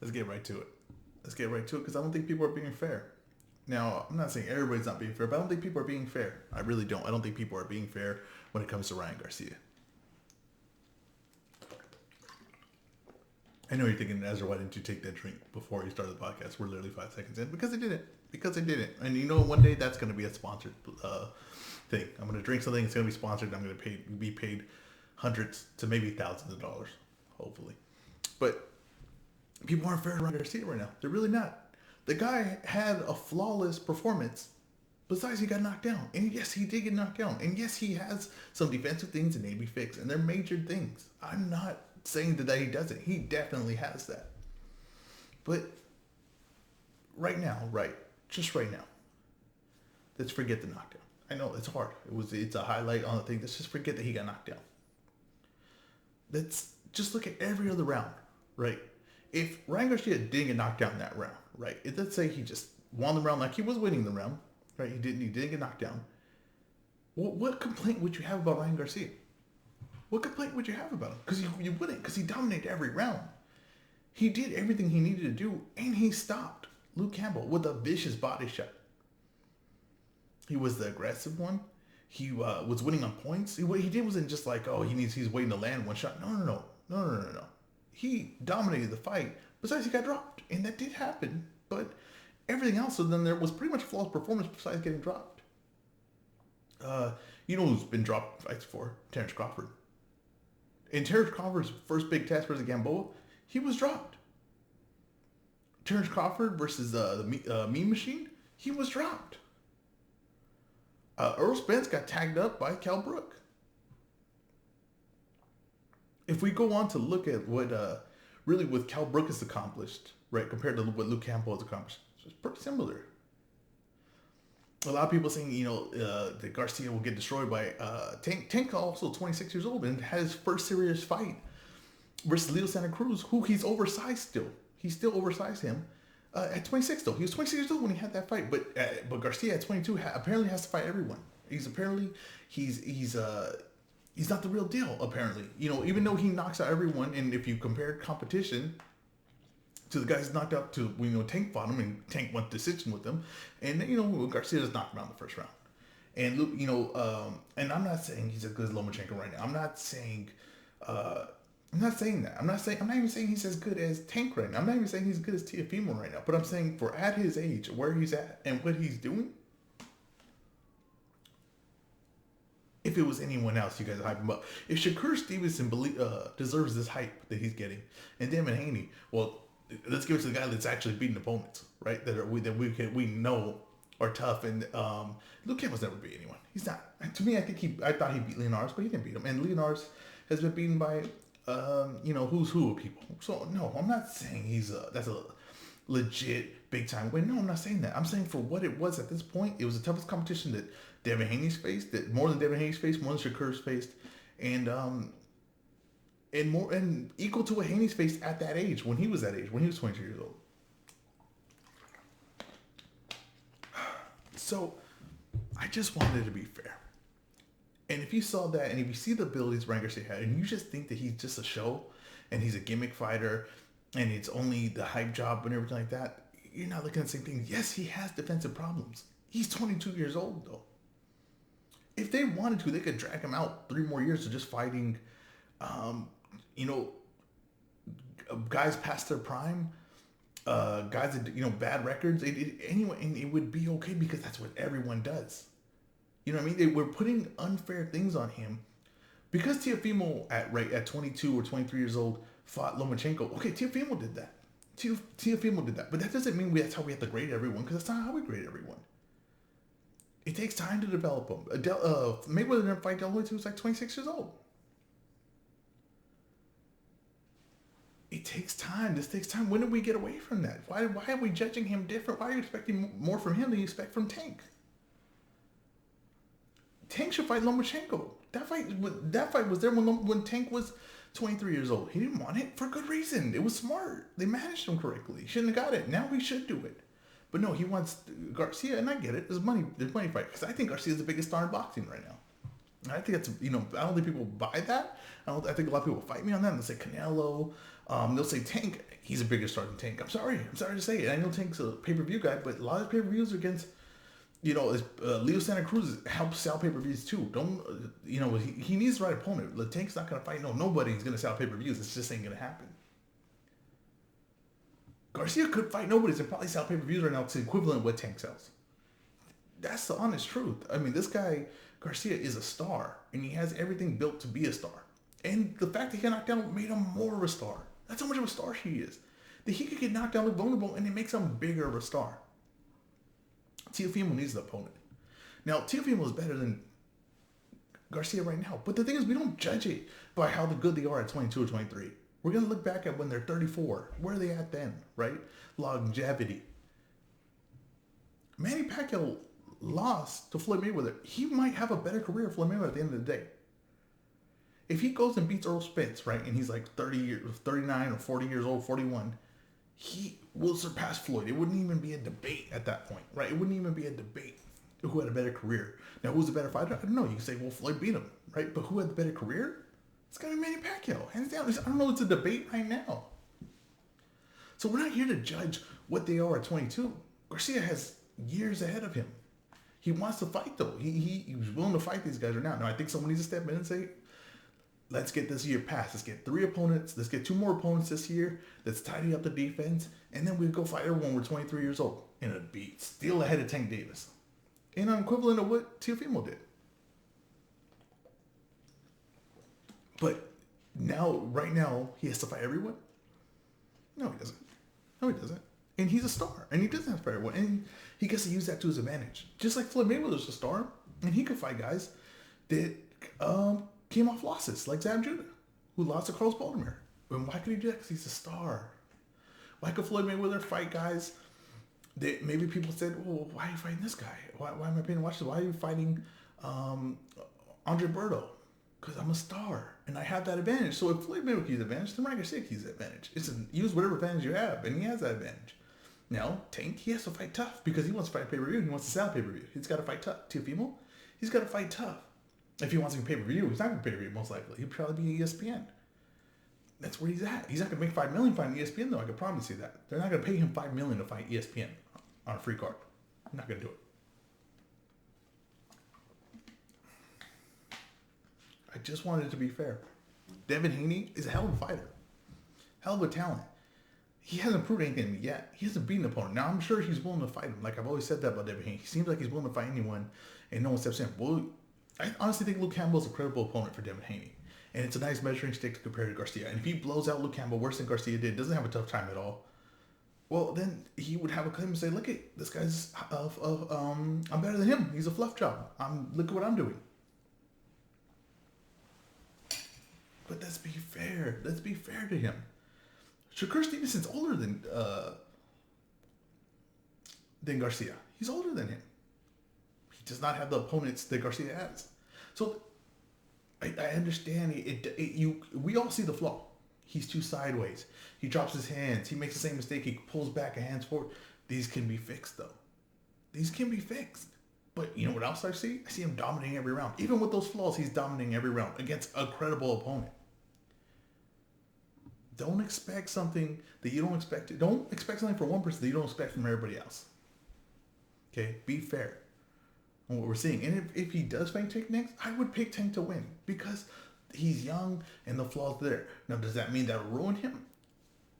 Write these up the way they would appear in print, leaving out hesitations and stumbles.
let's get right to it. Let's get right to it because I don't think people are being fair. Now, I'm not saying everybody's not being fair, but I don't think people are being fair. I really don't. I don't think people are being fair when it comes to Ryan Garcia. I know you're thinking, Ezra, why didn't you take that drink before you started the podcast? We're literally 5 seconds in. Because I didn't. Because I didn't. And you know, one day that's going to be a sponsored thing. I'm going to drink something. It's going to be sponsored. I'm going to be paid hundreds to maybe thousands of dollars, hopefully. But people aren't fair to Ryan Garcia right now. They're really not. The guy had a flawless performance. Besides, he got knocked down. And yes, he did get knocked down. And yes, he has some defensive things that need to be fixed. And they're major things. I'm not saying that he doesn't. He definitely has that. But right now, just right now, let's forget the knockdown. I know it's hard. It's a highlight on the thing. Let's just forget that he got knocked down. Let's just look at every other round, right? If Ryan Garcia didn't get knocked down that round, right? Let's say he just won the round like he was winning the round, right? He didn't get knocked down. What complaint would you have about Ryan Garcia? What complaint would you have about him? Because you wouldn't, because he dominated every round. He did everything he needed to do, and he stopped Luke Campbell with a vicious body shot. He was the aggressive one. He was winning on points. What he did wasn't just like, he's waiting to land one shot. No. He dominated the fight. Besides, he got dropped, and that did happen. But everything else, then there was pretty much a flawless performance besides getting dropped. You know who's been dropped fights for? Terrence Crawford. In Terrence Crawford's first big test versus Gamboa, he was dropped. Terrence Crawford versus the Mean Machine, he was dropped. Earl Spence got tagged up by Cal Brook. If we go on to look at what Cal Brook has accomplished, right, compared to what Luke Campbell has accomplished, it's pretty similar. A lot of people saying, that Garcia will get destroyed by Tank. Tank also 26 years old and had his first serious fight versus Leo Santa Cruz, who he's oversized still. He still oversized him at 26 though. He was 26 years old when he had that fight, but Garcia at 22 apparently has to fight everyone. He's not the real deal apparently. Even though he knocks out everyone, and if you compare competition to the guys knocked out to, Tank fought him and Tank went decision with him, and Garcia just knocked him out in the first round. And Luke, and I'm not saying he's as good as Lomachenko right now. I'm not saying that. I'm not even saying he's as good as Tank right now. I'm not even saying he's as good as Teofimo right now. But I'm saying for at his age, where he's at, and what he's doing, if it was anyone else, you guys hype him up. If Shakur Stevenson deserves this hype that he's getting, and Devin Haney, well, let's give it to the guy that's actually beating opponents, right? That we know are tough. And Luke Campbell's never beat anyone. He's not. To me, I thought he beat Leonardo, but he didn't beat him. And Leonardo has been beaten by who's who of people. So no, I'm not saying that's a legit big time win. No, I'm not saying that. I'm saying for what it was at this point, it was the toughest competition that Devin Haney's faced, that more than Devin Haney's faced, more than Shakur's faced, and equal to what Haney's faced at that age, when he was 22 years old. So I just wanted to be fair. And if you saw that, and if you see the abilities Ryan Garcia had, and you just think that he's just a show, and he's a gimmick fighter, and it's only the hype job and everything like that, you're not looking at the same thing. Yes, he has defensive problems. He's 22 years old, though. If they wanted to, they could drag him out 3 more years of just fighting, guys past their prime, guys that, bad records. Anyway, and it would be okay because that's what everyone does. You know what I mean? They were putting unfair things on him because Teofimo at 22 or 23 years old fought Lomachenko. Okay, Teofimo did that. Teofimo did that, but that doesn't mean that's how we have to grade everyone, because that's not how we grade everyone. It takes time to develop them. Mayweather didn't fight Del Hoy till he was like 26 years old. It takes time. This takes time. When did we get away from that? Why are we judging him different? Why are you expecting more from him than you expect from Tank? Tank should fight Lomachenko. That fight was there when Tank was 23 years old. He didn't want it for good reason. It was smart. They managed him correctly. He shouldn't have got it. Now he should do it. But no, he wants Garcia, and I get it. There's money fight, because I think Garcia is the biggest star in boxing right now. I think that's, I don't think people buy that. I think a lot of people fight me on that, and they say Canelo, They'll say Tank, he's a bigger star than Tank. I'm sorry to say it. I know Tank's a pay-per-view guy, but a lot of pay-per-views are against, Leo Santa Cruz helps sell pay-per-views too. Don't, he needs the right opponent. The Tank's not going to fight nobody. He's going to sell pay-per-views. It's just ain't going to happen. Garcia could fight nobody and probably sell pay-per-views right now to equivalent what Tank sells. That's the honest truth. I mean, this guy, Garcia, is a star, and he has everything built to be a star. And the fact that he got knocked down made him more of a star. That's how much of a star he is. That he could get knocked down, look vulnerable, and it makes him bigger of a star. Teofimo needs the opponent. Now, Teofimo is better than Garcia right now. But the thing is, we don't judge it by how good they are at 22 or 23. We're going to look back at when they're 34. Where are they at then, right? Longevity. Manny Pacquiao lost to Floyd Mayweather. He might have a better career than Floyd Mayweather at the end of the day. If he goes and beats Earl Spence, right, and he's like 39 or 40 years old, 41, he will surpass Floyd. It wouldn't even be a debate at that point, right? It wouldn't even be a debate who had a better career. Now, who's the better fighter? I don't know. You can say, well, Floyd beat him, right? But who had the better career? It's got to be Manny Pacquiao, hands down. I don't know. It's a debate right now. So we're not here to judge what they are at 22. Garcia has years ahead of him. He wants to fight, though. He was willing to fight these guys right now. Now, I think someone needs to step in and say, let's get this year passed. Let's get 3 opponents. Let's get 2 more opponents this year. Let's tidy up the defense. And then we go fight everyone when we're 23 years old. And it'd be still ahead of Tank Davis. And I'm equivalent of what Teofimo did. But right now, he has to fight everyone? No, he doesn't. And he's a star. And he doesn't have to fight everyone. And he gets to use that to his advantage. Just like Floyd Mayweather's a star. And he could fight guys that came off losses, like Zab Judah, who lost to Carlos Baltimore. And why could he do that? Because he's a star. Why could Floyd Mayweather fight guys that maybe people said, well, why are you fighting this guy? Why am I paying to watch this? Why are you fighting Andre Berto? Because I'm a star, and I have that advantage. So if Floyd Mayweather keeps the advantage, then Ryan Garcia keeps the advantage. Use whatever advantage you have, and he has that advantage. Now, Tank, he has to fight tough because he wants to fight pay-per-view. He wants to sell pay-per-view. He's got to fight tough. Teofimo, he's got to fight tough. If he wants to be pay-per-view, he's not going to pay-per-view, most likely. He'll probably be ESPN. That's where he's at. He's not going to make $5 million fighting ESPN, though. I can promise you that. They're not going to pay him $5 million to fight ESPN on a free card. I'm not going to do it. I just wanted it to be fair. Devin Haney is a hell of a fighter. Hell of a talent. He hasn't proved anything to me yet. He hasn't beaten an opponent. Now, I'm sure he's willing to fight him. Like I've always said that about Devin Haney. He seems like he's willing to fight anyone, and no one steps in. Well, I honestly think Luke Campbell's a credible opponent for Devin Haney. And it's a nice measuring stick to compare to Garcia. And if he blows out Luke Campbell worse than Garcia did, doesn't have a tough time at all, well, then he would have a claim to say, look at this guy's, I'm better than him. He's a fluff job. Look at what I'm doing. But let's be fair. Let's be fair to him. Shakur Stevenson's older than Garcia. He's older than him. He does not have the opponents that Garcia has. So I understand we all see the flaw. He's too sideways. He drops his hands. He makes the same mistake. He pulls back a hands forward. These can be fixed, though. These can be fixed. But you know what else I see? I see him dominating every round. Even with those flaws, he's dominating every round against a credible opponent. Don't expect something that you don't expect. Don't expect something from one person that you don't expect from everybody else. Okay? Be fair on what we're seeing. And if he does fight Tank next, I would pick Tank to win because he's young and the flaws there. Now, does that mean that will ruin him?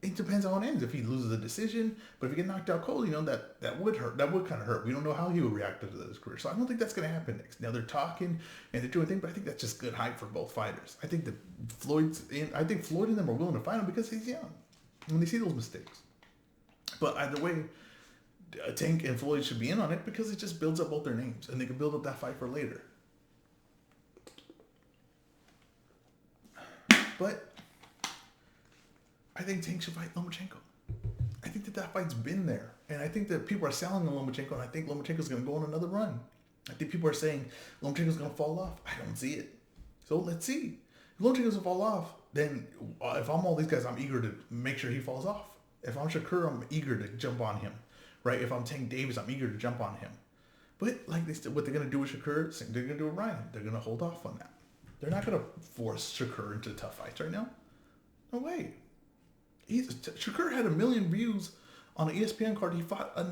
It depends on how it ends. If he loses a decision, but if he get knocked out cold, that would hurt. That would kind of hurt. We don't know how he would react to his career. So I don't think that's going to happen next. Now they're talking and they're doing things, but I think that's just good hype for both fighters. I think Floyd and them are willing to fight him because he's young when they see those mistakes. But either way, Tank and Floyd should be in on it because it just builds up both their names and they can build up that fight for later. But I think Tank should fight Lomachenko. I think that fight's been there. And I think that people are selling on Lomachenko, and I think Lomachenko's going to go on another run. I think people are saying Lomachenko's going to fall off. I don't see it. So let's see. If Lomachenko's going to fall off, then if I'm all these guys, I'm eager to make sure he falls off. If I'm Shakur, I'm eager to jump on him. Right? If I'm Tank Davis, I'm eager to jump on him. But like what they're going to do with Shakur, they're going to do with Ryan. They're going to hold off on that. They're not going to force Shakur into tough fights right now. No way. Shakur had 1 million views on an ESPN card. He fought a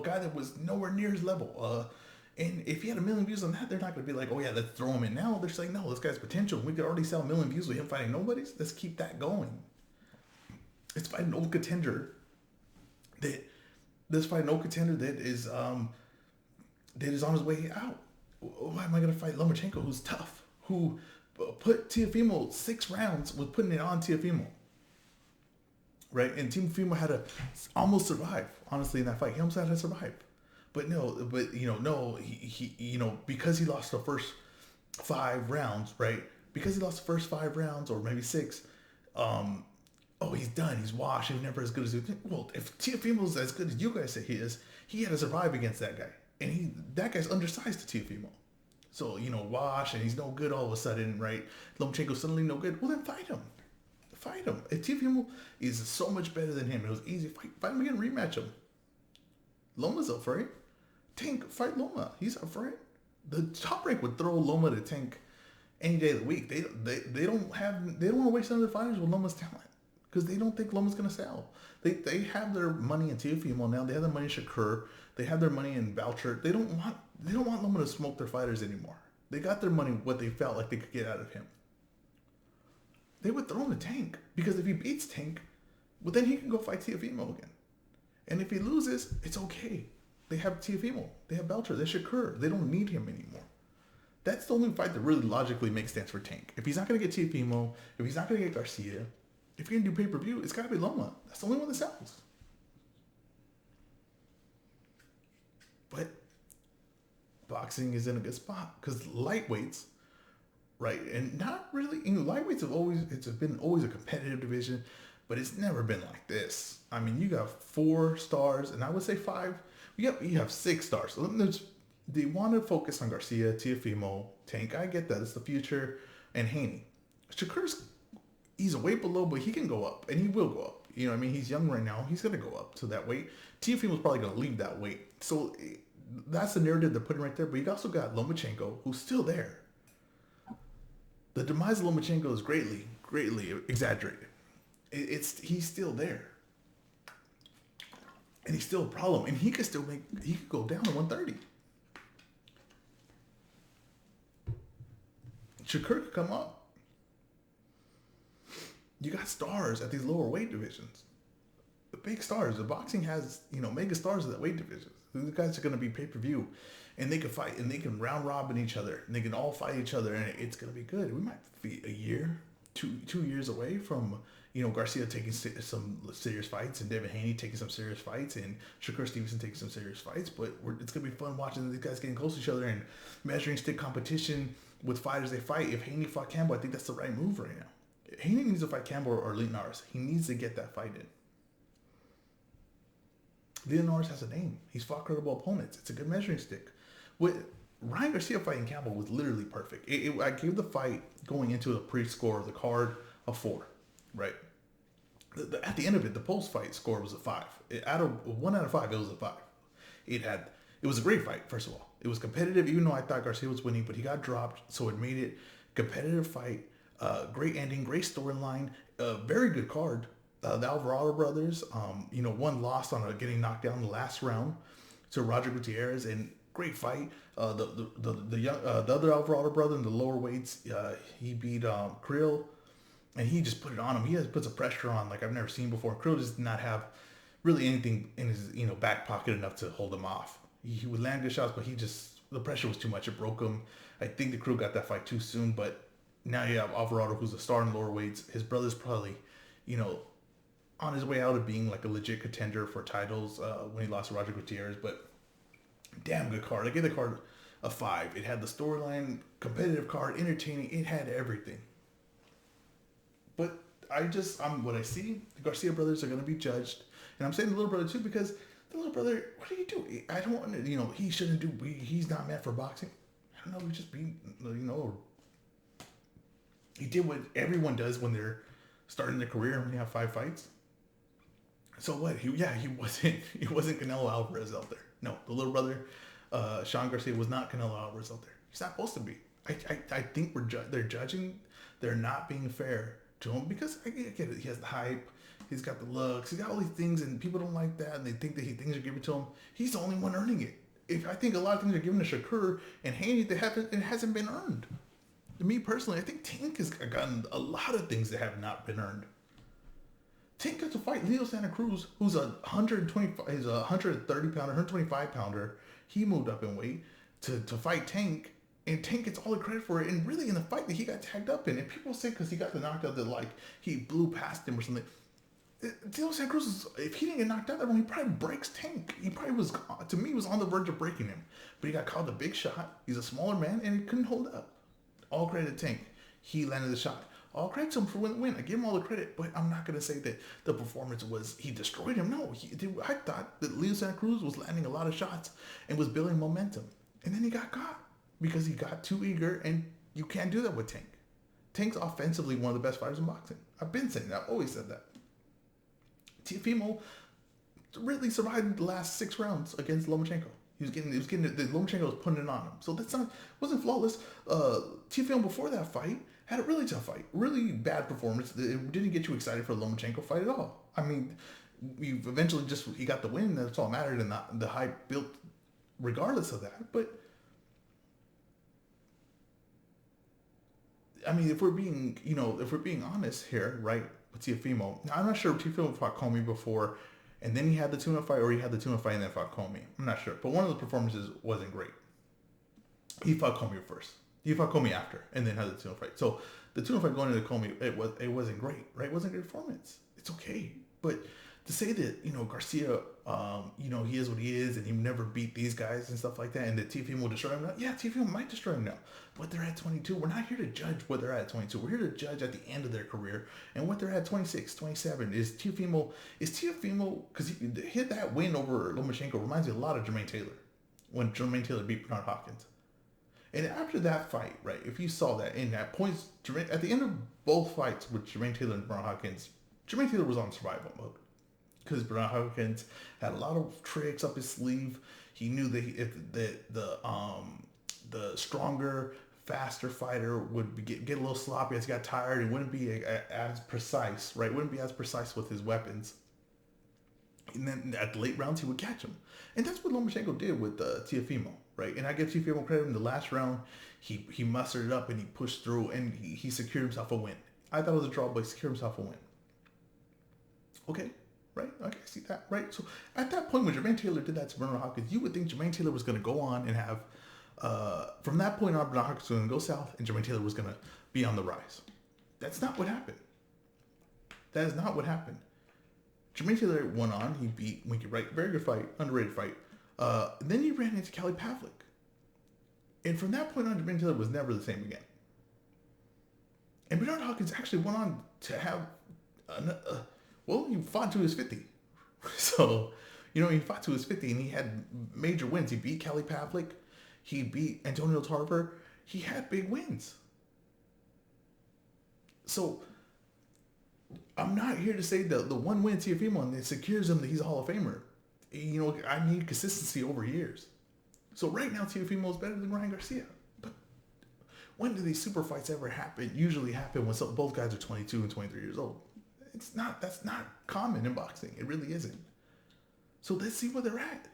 guy that was nowhere near his level. And if he had 1 million views on that, they're not going to be like, oh yeah, let's throw him in now. They're saying, no, this guy's potential. We could already sell 1 million views with him fighting nobodies. Let's keep that going. Let's fight an old contender that is on his way out. Why am I going to fight Lomachenko, who's tough, who put Teofimo 6 rounds with putting it on Teofimo, right? And Teofimo had to almost survive, honestly, in that fight. He almost had to survive. But he because he lost the first 5 rounds, right? Because he lost the first 5 rounds, or maybe 6, he's done. He's washed. He's never as good as he. Well, if Teofimo's as good as you guys say he is, he had to survive against that guy, and that guy's undersized to Teofimo. So wash, and he's no good all of a sudden, right? Lomachenko's suddenly no good. Well, then fight him. If Teofimo is so much better than him, it was easy. Fight him again, rematch him. Loma's up for it. Tank, fight Loma. He's up for it. The Top Rank would throw Loma to Tank any day of the week. They don't want to waste another fighters with Loma's talent, because they don't think Loma's gonna sell. They have their money in Teofimo now. They have their money in Shakur. They have their money in Boucher. They don't want Loma to smoke their fighters anymore. They got their money, what they felt like they could get out of him. They would throw him to Tank, because if he beats Tank, well, then he can go fight Teofimo again. And if he loses, it's okay. They have Teofimo. They have Belcher. They have Shakur. They don't need him anymore. That's the only fight that really logically makes sense for Tank. If he's not going to get Teofimo, if he's not going to get Garcia, if you're going to do pay-per-view, it's got to be Loma. That's the only one that sells. But boxing is in a good spot, because lightweights, right, and not really, lightweights it's been always a competitive division, but it's never been like this. I mean, you got 4 stars, and I would say 5. You have 6 stars. So they want to focus on Garcia, Teofimo, Tank. I get that. It's the future. And Haney. He's a weight below, but he can go up, and he will go up. He's young right now. He's going to go up to that weight. Teofimo's probably going to leave that weight. So that's the narrative they're putting right there. But you also got Lomachenko, who's still there. The demise of Lomachenko is greatly, greatly exaggerated. He's still there. And he's still a problem. And he could go down to 130. Shakur could come up. You got stars at these lower weight divisions. The big stars. The boxing has, mega stars at that weight division. These guys are going to be pay-per-view. And they can fight. And they can round robin each other. And they can all fight each other. And it's going to be good. We might be a year, 2 years away from Garcia taking some serious fights, and Devin Haney taking some serious fights, and Shakur Stevenson taking some serious fights. But it's going to be fun watching these guys getting close to each other and measuring stick competition with fighters they fight. If Haney fought Campbell, I think that's the right move right now. Haney needs to fight Campbell or Linares. He needs to get that fight in. Linares has a name. He's fought credible opponents. It's a good measuring stick. With Ryan Garcia fighting Campbell was literally perfect. I gave the fight going into the pre-score of the card a 4, right? At the end of it, the post-fight score was a 5. Out of 1 out of 5, it was a 5. It was a great fight. First of all, it was competitive, even though I thought Garcia was winning, but he got dropped, so it made it competitive fight. Great ending, great storyline, very good card. The Alvarado brothers, one lost on getting knocked down in the last round to Roger Gutierrez, and great fight. The other Alvarado brother in the lower weights, he beat Krill. And he just put it on him. He put some pressure on like I've never seen before. Krill does not have really anything in his back pocket enough to hold him off. He would land good shots, but the pressure was too much. It broke him. I think the Krill got that fight too soon. But now you have Alvarado, who's a star in lower weights. His brother's probably, on his way out of being like a legit contender for titles when he lost to Roger Gutierrez. But damn good card. I gave the card a 5. It had the storyline, competitive card, entertaining. It had everything. But what I see, the Garcia brothers are going to be judged. And I'm saying the little brother too, because the little brother, what do you do? I don't want to, he shouldn't do, he's not meant for boxing. I don't know, he did what everyone does when they're starting their career and when they have 5 fights. So what? He wasn't Canelo Alvarez out there. No, the little brother, Sean Garcia was not Canelo Alvarez out there. He's not supposed to be. I think they're judging, they're not being fair to him, because I get it. He has the hype. He's got the looks. He's got all these things, and people don't like that, and they think that things are given to him. He's the only one earning it. If I think a lot of things are given to Shakur and Haney, it hasn't been earned. To me personally, I think Tank has gotten a lot of things that have not been earned. Tank got to fight Leo Santa Cruz, who's a 125, he's a 130 pounder, 125 pounder. He moved up in weight to fight Tank, and Tank gets all the credit for it. And really, in the fight that he got tagged up in, and people say because he got the knockout that like he blew past him or something. Leo Santa Cruz, if he didn't get knocked out that one, he probably breaks Tank. He probably was, to me, was on the verge of breaking him. But he got called a big shot. He's a smaller man, and he couldn't hold up. All credit to Tank. He landed the shot. All credit to him for the win. I give him all the credit, but I'm not going to say that the performance was, he destroyed him. No, I thought that Leo Santa Cruz was landing a lot of shots and was building momentum. And then he got caught because he got too eager, and you can't do that with Tank. Tank's offensively one of the best fighters in boxing. I've been saying that. I've always said that. Teofimo really survived the last 6 rounds against Lomachenko. He was getting Lomachenko was putting it on him. So wasn't flawless. Teofimo before that fight had a really tough fight, really bad performance. It didn't get you excited for the Lomachenko fight at all. I mean, he eventually he got the win. That's all that mattered, and the hype built regardless of that. But I mean, if we're being honest here, right? With Teofimo, now, I'm not sure if Teofimo fought Comey before, and then he had the tuna fight, or he had the tuna fight and then fought Comey. I'm not sure, but one of the performances wasn't great. He fought Comey first. He fought Comey after, and then had the tuna fight. So the tuna fight going into Comey, it wasn't great, right? It wasn't a great performance. It's okay, but to say that Garcia, he is what he is, and he never beat these guys and stuff like that, and that Teofimo will destroy him now. Yeah, Teofimo might destroy him now, but they're at 22. We're not here to judge what they're at 22. We're here to judge at the end of their career, and what they're at 26, 27. Is Teofimo, because he hit that win over Lomachenko reminds me a lot of Jermaine Taylor, when Jermaine Taylor beat Bernard Hopkins. And after that fight, right, if you saw that, and at points, at the end of both fights with Jermaine Taylor and Bernard Hopkins, Jermaine Taylor was on survival mode. Because Bernard Hopkins had a lot of tricks up his sleeve. He knew that if the stronger, faster fighter would get a little sloppy as he got tired, and wouldn't be as precise, right? Wouldn't be as precise with his weapons. And then at the late rounds, he would catch him. And that's what Lomachenko did with Teofimo, right? And I give Teofimo credit. In the last round, he mustered it up and he pushed through, and he secured himself a win. I thought it was a draw, but he secured himself a win. Okay. Right? Okay, I see that. Right? So at that point, when Jermaine Taylor did that to Bernard Hopkins, you would think Jermaine Taylor was going to go on and have, from that point on, Bernard Hopkins was going to go south, and Jermaine Taylor was going to be on the rise. That's not what happened. That is not what happened. Jermaine Taylor went on. He beat Winky Wright. Very good fight. Underrated fight. Then he ran into Kelly Pavlik. And from that point on, Jermaine Taylor was never the same again. And Bernard Hopkins actually went on to have he fought to his 50. So, he fought to his 50, and he had major wins. He beat Kelly Pavlik. He beat Antonio Tarver. He had big wins. So, I'm not here to say that the one win Teofimo and it secures him that he's a Hall of Famer. I need consistency over years. So right now, Teofimo is better than Ryan Garcia. But when do these super fights ever happen? Usually happen when both guys are 22 and 23 years old. That's not common in boxing. It really isn't. So let's see where they're at.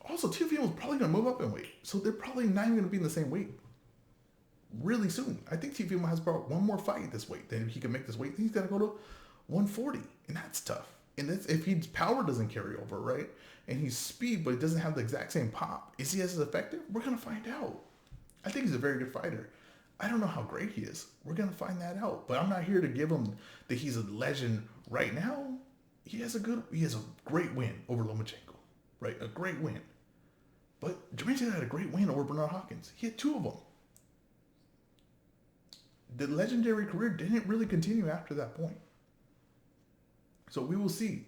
Also, Teofimo is probably going to move up in weight. So they're probably not even going to be in the same weight really soon. I think Teofimo has about one more fight at this weight. Then he can make this weight. He's got to go to 140. And that's tough. And that's if his power doesn't carry over, right? And he's speed, but he doesn't have the exact same pop. Is he as effective? We're going to find out. I think he's a very good fighter. I don't know how great he is. We're going to find that out. But I'm not here to give him that he's a legend right now. He has a great win over Lomachenko, right? A great win. But Jermaine Taylor had a great win over Bernard Hopkins. He had 2 of them. The legendary career didn't really continue after that point. So we will see.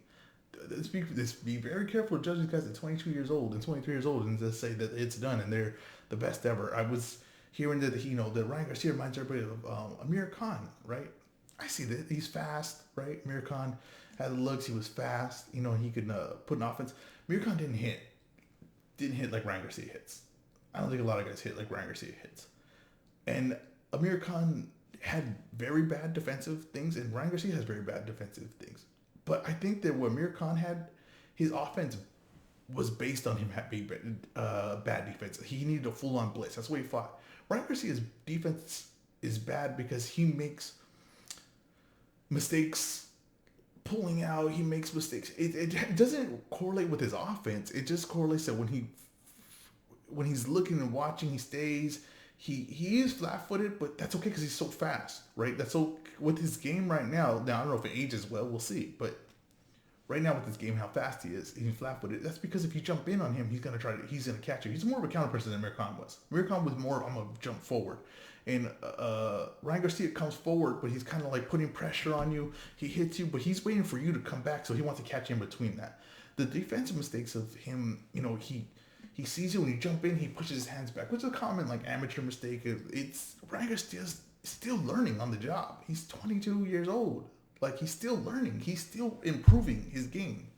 Let's be very careful to judge these guys at 22 years old and 23 years old and just say that it's done and they're the best ever. I was hearing that that Ryan Garcia reminds everybody of Amir Khan, right? I see that he's fast, right? Amir Khan had the looks. He was fast. He could put an offense. Amir Khan didn't hit like Ryan Garcia hits. I don't think a lot of guys hit like Ryan Garcia hits. And Amir Khan had very bad defensive things, and Ryan Garcia has very bad defensive things. But I think that what Amir Khan had, his offense was based on him having bad defense. He needed a full-on blitz. That's why he fought. Ryan Garcia's defense is bad because he makes mistakes pulling out. He makes mistakes. It doesn't correlate with his offense. It just correlates that when he's looking and watching, he stays. He is flat-footed, but that's okay because he's so fast, right? That's so with his game right now. Now I don't know if it ages well. We'll see, but right now with this game, how fast he is, he's flat-footed. That's because if you jump in on him, he's gonna catch you. He's more of a counter person than Amir Khan was. Amir Khan was more, I'm gonna jump forward, and Ryan Garcia comes forward, but he's kind of like putting pressure on you. He hits you, but he's waiting for you to come back, so he wants to catch you in between that. The defensive mistakes of him, he sees you when you jump in, he pushes his hands back, which is a common like amateur mistake. It's Ryan Garcia's still learning on the job. He's 22 years old. Like, he's still learning. He's still improving his game.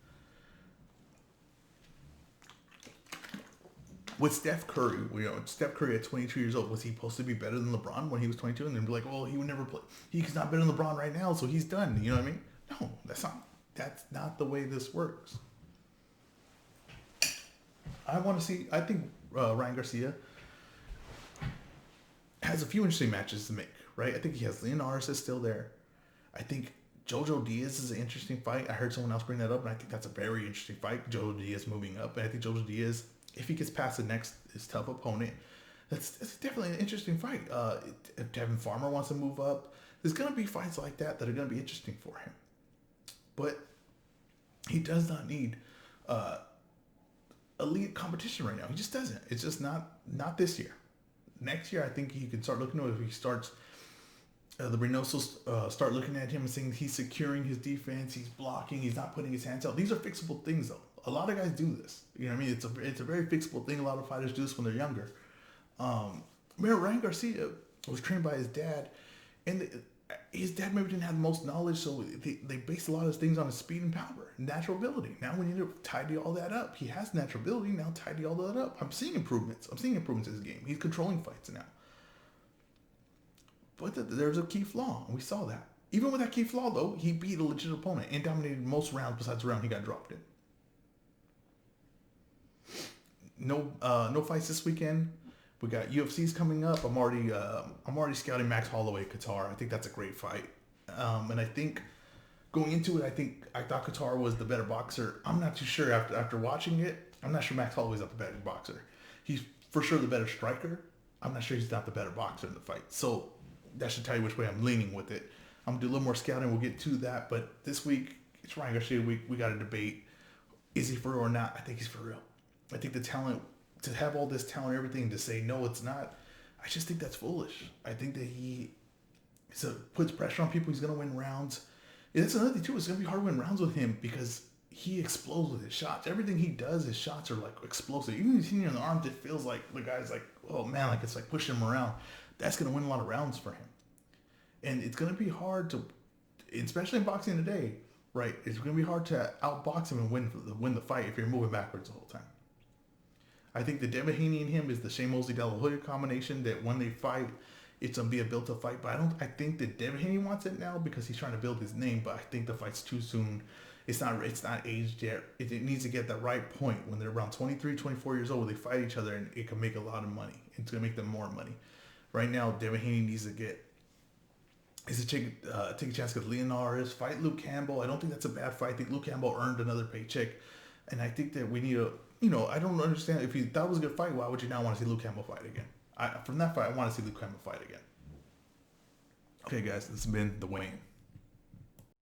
With Steph Curry, Steph Curry at 22 years old, was he supposed to be better than LeBron when he was 22? And then be like, well, he would never play. He's not better than LeBron right now, so he's done. You know what I mean? No, that's not the way this works. I think Ryan Garcia has a few interesting matches to make, right? I think he has Leonaris is still there. I think Jojo Diaz is an interesting fight. I heard someone else bring that up, and I think that's a very interesting fight. Jojo Diaz moving up, and I think Jojo Diaz, if he gets past his tough opponent, that's definitely an interesting fight. If Devin Farmer wants to move up, there's going to be fights like that are going to be interesting for him. But he does not need elite competition right now. He just doesn't. It's just not this year. Next year, I think he can start looking at it if he starts. The Reynosos start looking at him and saying he's securing his defense, he's blocking, he's not putting his hands out. These are fixable things, though. A lot of guys do this. You know what I mean? It's a very fixable thing. A lot of fighters do this when they're younger. Ryan Garcia was trained by his dad, and his dad maybe didn't have the most knowledge, so they based a lot of his things on his speed and power, natural ability. Now we need to tidy all that up. He has natural ability, now tidy all that up. I'm seeing improvements in his game. He's controlling fights now. But there's a key flaw, and we saw that. Even with that key flaw, though, he beat a legit opponent and dominated most rounds besides the round he got dropped in. No fights this weekend. We got UFC's coming up. I'm already scouting Max Holloway, Qatar. I think that's a great fight. And I think going into it, I thought Qatar was the better boxer. I'm not too sure after watching it. I'm not sure Max Holloway's not the better boxer. He's for sure the better striker. I'm not sure he's not the better boxer in the fight. So that should tell you which way I'm leaning with it. I'm gonna do a little more scouting. We'll get to that. But this week, it's Ryan Garcia week. We got to debate: is he for real or not? I think he's for real. I think the talent, to have all this talent, and everything, to say no, it's not. I just think that's foolish. I think that he puts pressure on people. He's gonna win rounds. And that's another thing too. It's gonna be hard to win rounds with him because he explodes with his shots. Everything he does, his shots are like explosive. Even if he's hitting in the arms, it feels like the guy's like, oh man, like it's like pushing him around. That's going to win a lot of rounds for him. And it's going to be hard to, especially in boxing today, right? It's going to be hard to outbox him and win the fight if you're moving backwards the whole time. I think the Devin Haney and him is the Shane Mosley De La Hoya combination that when they fight, it's going to be a built-up fight. But I think that Devin Haney wants it now because he's trying to build his name. But I think the fight's too soon. It's not aged yet. It needs to get that right point when they're around 23, 24 years old where they fight each other and it can make a lot of money. It's going to make them more money. Right now, Devin Haney needs to take a chance with Leonaris, fight Luke Campbell. I don't think that's a bad fight. I think Luke Campbell earned another paycheck. And I think that we need I don't understand. If you thought it was a good fight, why would you not want to see Luke Campbell fight again? From that fight, I want to see Luke Campbell fight again. Okay, guys, this has been The Wayne.